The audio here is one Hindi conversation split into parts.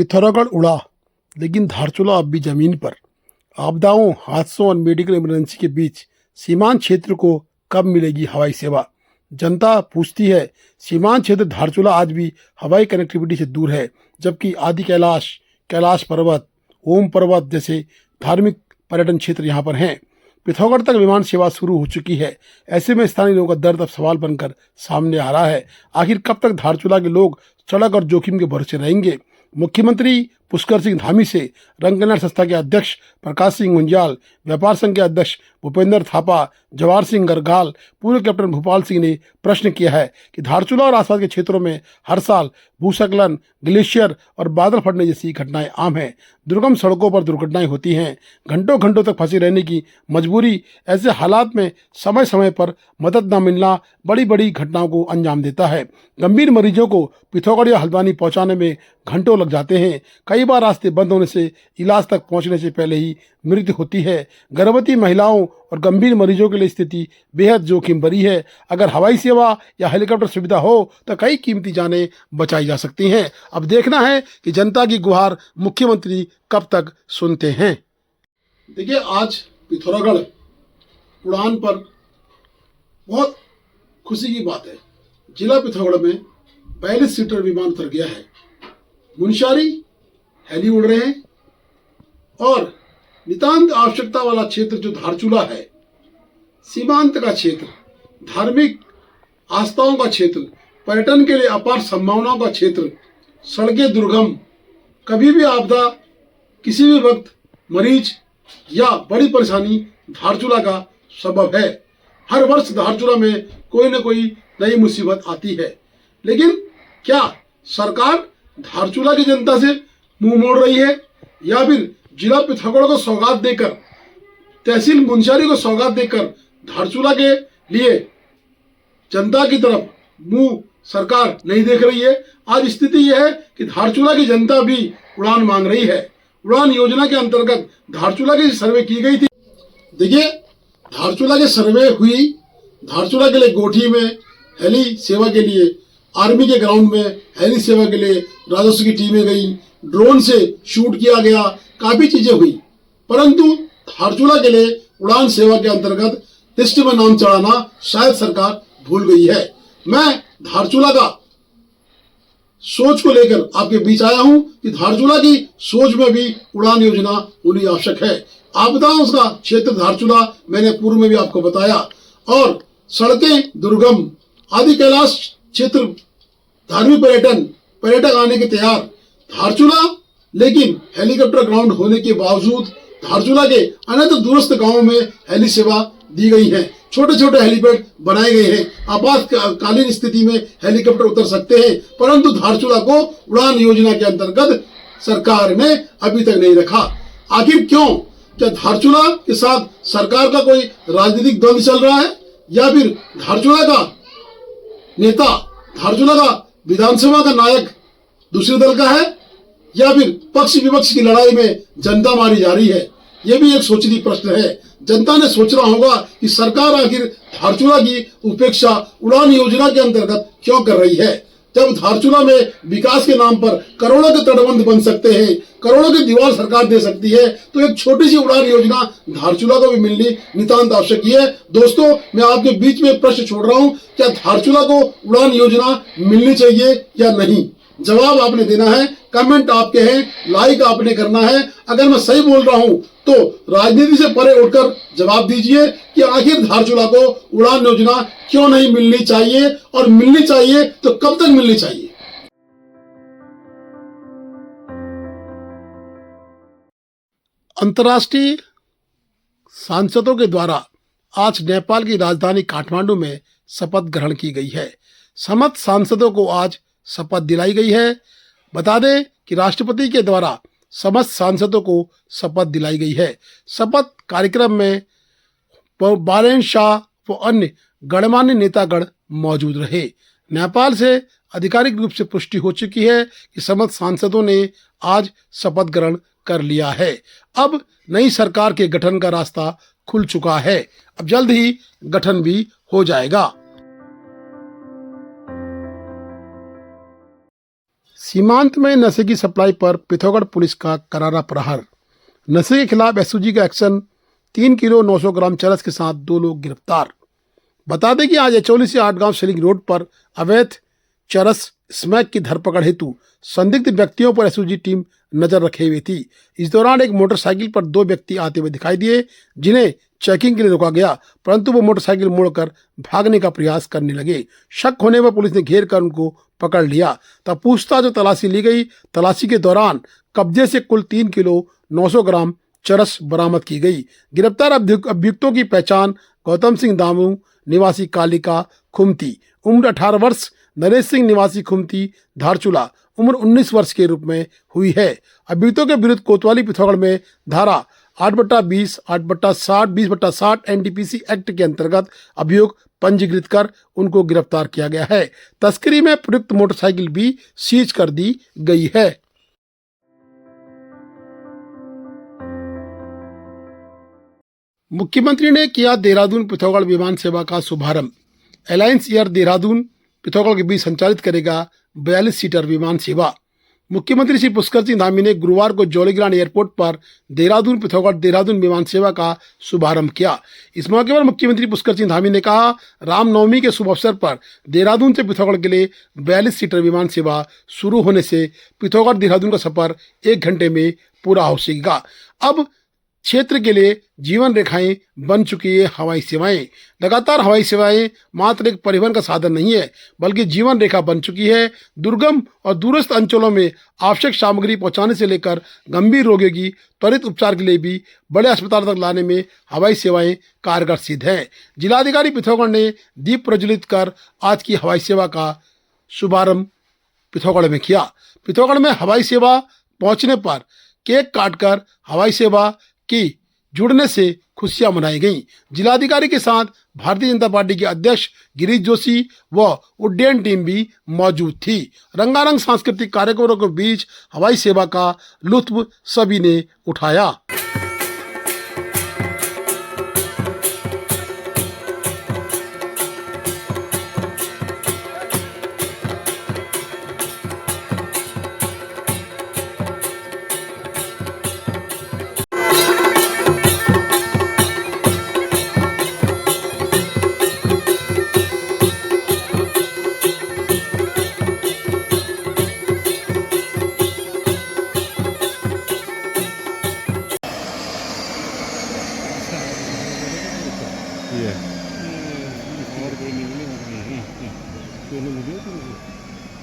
पिथौरागढ़ उड़ा, लेकिन धारचूला अब भी जमीन पर। आपदाओं, हादसों और मेडिकल इमरजेंसी के बीच सीमांत क्षेत्र को कब मिलेगी हवाई सेवा? जनता पूछती है। सीमांत क्षेत्र धारचूला आज भी हवाई कनेक्टिविटी से दूर है, जबकि आदि कैलाश, कैलाश पर्वत, ओम पर्वत जैसे धार्मिक पर्यटन क्षेत्र यहाँ पर हैं। पिथौरागढ़ तक विमान सेवा शुरू हो चुकी है। ऐसे में स्थानीय लोगों का दर्द अब सवाल बनकर सामने आ रहा है। आखिर कब तक धारचूला के लोग सड़क और जोखिम के भरोसे रहेंगे? मुख्यमंत्री पुष्कर सिंह धामी से रंग कल्याण संस्था के अध्यक्ष प्रकाश सिंह गुंजाल, व्यापार संघ के अध्यक्ष भूपेंद्र थापा, जवाहर सिंह गरगाल, पूर्व कैप्टन भूपाल सिंह ने प्रश्न किया है कि धारचूला और आसपास के क्षेत्रों में हर साल भूस्खलन, ग्लेशियर और बादल फटने जैसी घटनाएं आम हैं। दुर्गम सड़कों पर दुर्घटनाएं होती हैं, घंटों घंटों तक फंसे रहने की मजबूरी। ऐसे हालात में समय समय पर मदद न मिलना बड़ी बड़ी घटनाओं को अंजाम देता है। गंभीर मरीजों को पिथौरागढ़ या हल्द्वानी पहुंचाने में घंटों लग जाते हैं। कई बार रास्ते बंद होने से इलाज तक पहुंचने से पहले ही मृत्यु होती है। गर्भवती महिलाओं और गंभीर मरीजों के लिए स्थिति बेहद जोखिम भरी है। अगर हवाई सेवा या हेलीकॉप्टर सुविधा हो तो कई कीमती जानें बचाई जा सकती हैं। अब देखना है कि जनता की गुहार मुख्यमंत्री कब तक सुनते हैं। देखिए, आज पिथौरागढ़ उड़ान पर बहुत खुशी की बात है। जिला पिथौरागढ़ में 42 सीटर विमान उतर गया है। मुनस्यारी हेली उड़ रहे हैं और नितांत आवश्यकता वाला क्षेत्र जो धारचूला है, सीमांत का क्षेत्र, धार्मिक आस्थाओं का क्षेत्र, पर्यटन के लिए अपार संभावनाओं का क्षेत्र, सड़कें दुर्गम, कभी भी आपदा, किसी भी वक्त मरीज या बड़ी परेशानी धारचूला का सबब है। हर वर्ष धारचूला में कोई न कोई नई मुसीबत आती है, लेकिन क्या सरकार धारचूला की जनता से मुंह मोड़ रही है या फिर जिला पिथौरागढ़ को सौगात देकर, तहसील मुनस्यारी को सौगात देकर धारचूला के लिए जनता की तरफ मुंह सरकार नहीं देख रही है? आज स्थिति यह है कि धारचूला की जनता भी उड़ान मांग रही है। उड़ान योजना के अंतर्गत धारचूला की सर्वे की गई थी। देखिए, धारचूला की सर्वे हुई। धारचूला के लिए गोठी में हेली सेवा के लिए, आर्मी के ग्राउंड में हेली सेवा के लिए राजस्व की टीमें गई, ड्रोन से शूट किया गया, काफी चीजें हुई, परंतु धारचूला के लिए उड़ान सेवा के अंतर्गत लिस्ट में नाम चढ़ाना शायद सरकार भूल गई है। मैं धारचूला का सोच को लेकर आपके बीच आया हूं कि धारचूला की सोच में भी उड़ान योजना होनी आवश्यक है। आपदाओं का क्षेत्र धारचूला मैंने पूर्व में भी आपको बताया, और सड़कें दुर्गम, आदि कैलाश क्षेत्र, धार्मिक पर्यटक आने के तैयार धारचूला, लेकिन हेलीकॉप्टर ग्राउंड होने के बावजूद धारचूला के अनेक दूरस्थ गांवों में हेली सेवा दी गई है। छोटे छोटे हेलीपैड बनाए गए हैं, आपातकालीन स्थिति में हेलीकॉप्टर उतर सकते हैं, परंतु धारचूला को उड़ान योजना के अंतर्गत सरकार ने अभी तक नहीं रखा। आखिर क्यों? क्या धारचूला के साथ सरकार का कोई राजनीतिक द्वंद्व चल रहा है, या फिर धारचूला का नेता, धारचूला का विधानसभा का नायक दूसरे दल का है, या फिर पक्ष विपक्ष की लड़ाई में जनता मारी जा रही है? यह भी एक सोचनीय प्रश्न है। जनता ने सोचना होगा कि सरकार आखिर धारचूला की उपेक्षा उड़ान योजना के अंतर्गत क्यों कर रही है। जब धारचूला में विकास के नाम पर करोड़ों के तटबंध बन सकते हैं, करोड़ों की दीवार सरकार दे सकती है, तो एक छोटी सी उड़ान योजना धारचूला को भी मिलनी नितांत आवश्यक है। दोस्तों, मैं आपके बीच में प्रश्न छोड़ रहा हूं, क्या धारचूला को उड़ान योजना मिलनी चाहिए या नहीं? जवाब आपने देना है, कमेंट आपके हैं, लाइक आपने करना है। अगर मैं सही बोल रहा हूं तो राजनीति से परे उठकर जवाब दीजिए कि आखिर धारचूला को उड़ान योजना क्यों नहीं मिलनी चाहिए, और मिलनी चाहिए तो कब तक मिलनी चाहिए। अंतर्राष्ट्रीय सांसदों के द्वारा आज नेपाल की राजधानी काठमांडू में शपथ ग्रहण की गई है। समस्त सांसदों को आज शपथ दिलाई गई है। बता दें कि राष्ट्रपति के द्वारा समस्त सांसदों को शपथ दिलाई गई है। शपथ कार्यक्रम में बारेन शाह व अन्य गणमान्य नेतागण मौजूद रहे। नेपाल से आधिकारिक रूप से पुष्टि हो चुकी है कि समस्त सांसदों ने आज शपथ ग्रहण कर लिया है। अब नई सरकार के गठन का रास्ता खुल चुका है। अब जल्द ही गठन भी हो जाएगा। सीमांत में नशे की सप्लाई पर पिथौरागढ़ पुलिस का करारा प्रहार। नशे के खिलाफ एसओजी का एक्शन। 3 किलो 900 ग्राम चरस के साथ 2 लोग गिरफ्तार। बता दें कि आज एचौली से 8 गांव सेलिंग रोड पर अवैध चरस स्मैक की धरपकड़ हेतु संदिग्ध व्यक्तियों पर एसओजी टीम नजर रखे हुई थी। इस दौरान एक मोटरसाइकिल पर 2 व्यक्ति आते हुए दिखाई दिए, जिन्हें चेकिंग के लिए रोका गया, परंतु वो मोटरसाइकिल मोड़कर भागने का प्रयास करने लगे। शक होने पर पुलिस ने घेर कर उनको पकड़ लिया। तब पूछताछ और तलाशी ली गई। तलाशी के दौरान कब्जे से कुल 3 किलो 900 ग्राम चरस बरामद की गई। गिरफ्तार अभियुक्तों की पहचान गौतम सिंह दामू निवासी कालिका खुमती उम्र 18 वर्ष, नरेश सिंह निवासी खुमती धारचूला उम्र 19 वर्ष के रूप में हुई है। अभियुक्तों के विरुद्ध कोतवाली पिथौरागढ़ में धारा 8/20, 8/60, 20/60 एनडीपीसी एक्ट के अंतर्गत अभियोग पंजीकृत कर उनको गिरफ्तार किया गया है। तस्करी में प्रयुक्त मोटरसाइकिल भी सीज कर दी गई है। मुख्यमंत्री ने किया देहरादून पिथौरागढ़ विमान सेवा का शुभारंभ। अलायंस एयर देहरादून पिथौरागढ़ के बीच संचालित करेगा 42 सीटर विमान सेवा। मुख्यमंत्री श्री पुष्कर सिंह धामी ने गुरुवार को जौलीग्रांट एयरपोर्ट पर देहरादून पिथौरागढ़ देहरादून विमान सेवा का शुभारंभ किया। इस मौके पर मुख्यमंत्री पुष्कर सिंह धामी ने कहा, रामनवमी के शुभ अवसर पर देहरादून से पिथौरागढ़ के लिए 42 सीटर विमान सेवा शुरू होने से पिथौरागढ़ देहरादून का सफर 1 घंटे में पूरा हो सकेगा। अब क्षेत्र के लिए जीवन रेखाएं बन चुकी है हवाई सेवाएं। लगातार हवाई सेवाएं मात्र एक परिवहन का साधन नहीं है, बल्कि जीवन रेखा बन चुकी है। दुर्गम और दूरस्थ अंचलों में आवश्यक सामग्री पहुंचाने से लेकर गंभीर रोगियों की त्वरित उपचार के लिए भी बड़े अस्पताल तक लाने में हवाई सेवाएं कारगर सिद्ध हैं। जिलाधिकारी पिथौरागढ़ ने दीप प्रज्वलित कर आज की हवाई सेवा का शुभारंभ पिथौरागढ़ में किया। पिथौरागढ़ में हवाई सेवा पहुंचने पर केक काटकर हवाई सेवा की जुड़ने से खुशियां मनाई गईं। जिलाधिकारी के साथ भारतीय जनता पार्टी के अध्यक्ष गिरीश जोशी व उड्डयन टीम भी मौजूद थी। रंगारंग सांस्कृतिक कार्यक्रमों के बीच हवाई सेवा का लुत्फ सभी ने उठाया।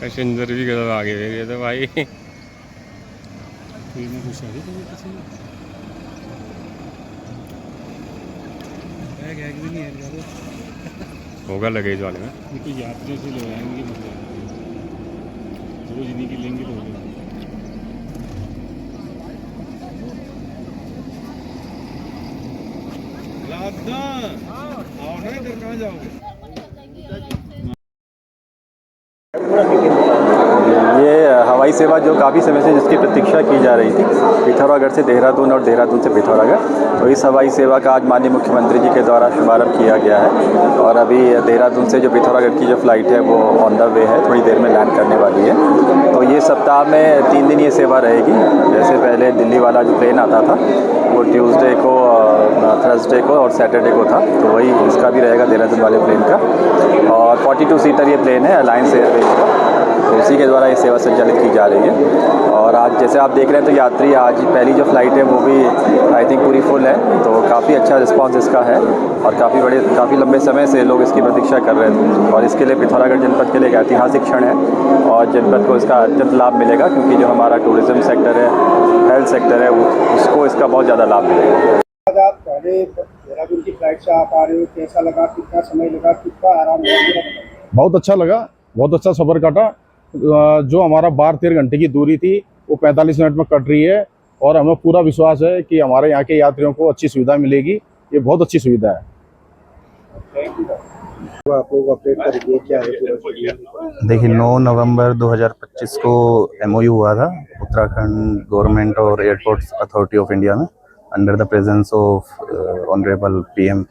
पैसेंजर भी गलत आगे हुए तो भाई होगा लगेज वाले में यात्रियों से ले आएंगे, रोज इन्हीं की लेंगे तो इधर कहाँ जाओगे? ये हवाई सेवा जो काफ़ी समय से जिसकी प्रतीक्षा की जा रही थी, पिथौरागढ़ से देहरादून और देहरादून से पिथौरागढ़, तो इस हवाई सेवा का आज माननीय मुख्यमंत्री जी के द्वारा शुभारंभ किया गया है। और अभी देहरादून से जो पिथौरागढ़ की जो फ़्लाइट है वो ऑन द वे है, थोड़ी देर में लैंड करने वाली है। तो ये सप्ताह में 3 दिन ये सेवा रहेगी। जैसे पहले दिल्ली वाला जो प्लेन आता था वो ट्यूसडे को, थर्सडे को और सैटरडे को था, तो वही इसका भी रहेगा देहरादून वाले प्लेन का। और 42 सीटर ये प्लेन है अलायंस एयरवेज का, तो उसी के द्वारा ये सेवा संचालित की जा रही है। और आज जैसे आप देख रहे हैं तो यात्री आज पहली जो फ़्लाइट है वो भी आई थिंक पूरी फुल है, तो काफ़ी अच्छा रिस्पांस इसका है और काफ़ी लंबे समय से लोग इसकी प्रतीक्षा कर रहे थे। और इसके लिए पिथौरागढ़ जनपद के लिए एक ऐतिहासिक क्षण है और जनपद को इसका अत्यंत लाभ मिलेगा, क्योंकि जो हमारा टूरिज़्म सेक्टर है, हेल्थ सेक्टर है, उसको इसका बहुत ज़्यादा लाभ मिलेगा। आप पहले देहरादून की फ्लाइट से आप आ रहे हो, कैसा लगा, कितना समय लगा, कितना आराम लगा? बहुत अच्छा लगा, बहुत अच्छा सफ़र काटा। जो हमारा 12-13 घंटे की दूरी थी वो 45 मिनट में कट रही है और हमें पूरा विश्वास है कि हमारे यहाँ के यात्रियों को अच्छी सुविधा मिलेगी। ये बहुत अच्छी सुविधा है। आप लोग अपडेट करिए क्या है? देखिए 9 नवंबर 2025 को MOU हुआ था उत्तराखंड गवर्नमेंट और एयरपोर्ट्स अथॉरिटी ऑफ इंडिया में, under the presence of honourable PM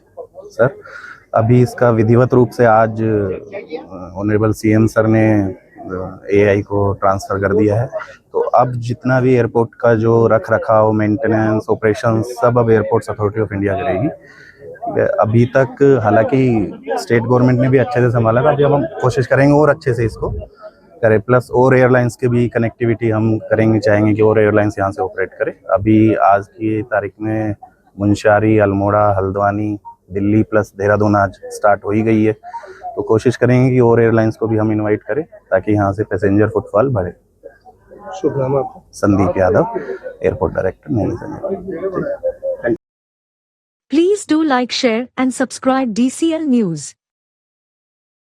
sir. अभी इसका विधिवत रूप से आज ऑनरेबल CM सर ने AI को ट्रांसफ़र कर दिया है। तो अब जितना भी एयरपोर्ट का जो रख रखाव, मेंटेनेंस, ऑपरेशन सब अब एयरपोर्ट्स अथॉरिटी ऑफ इंडिया करेगी। ठीक है, अभी तक हालांकि स्टेट गवर्नमेंट ने भी अच्छे से संभाला था, अभी अब हम कोशिश करेंगे और अच्छे से इसको करें, प्लस और एयरलाइंस के भी कनेक्टिविटी हम करेंगे, चाहेंगे कि और एयरलाइंस यहाँ से ऑपरेट करें। अभी आज की तारीख में मुंशियारी, अल्मोड़ा, हल्द्वानी, दिल्ली प्लस देहरादून आज स्टार्ट हो ही गई है। तो कोशिश करेंगे कि और एयरलाइंस को भी हम इनवाइट करें ताकि यहाँ से पैसेंजर फुटफॉल बढ़े। शुभ नाम आपका? Sandeep Yadav, airport director, Naini Sanjay. Please do like, share and subscribe DCL News.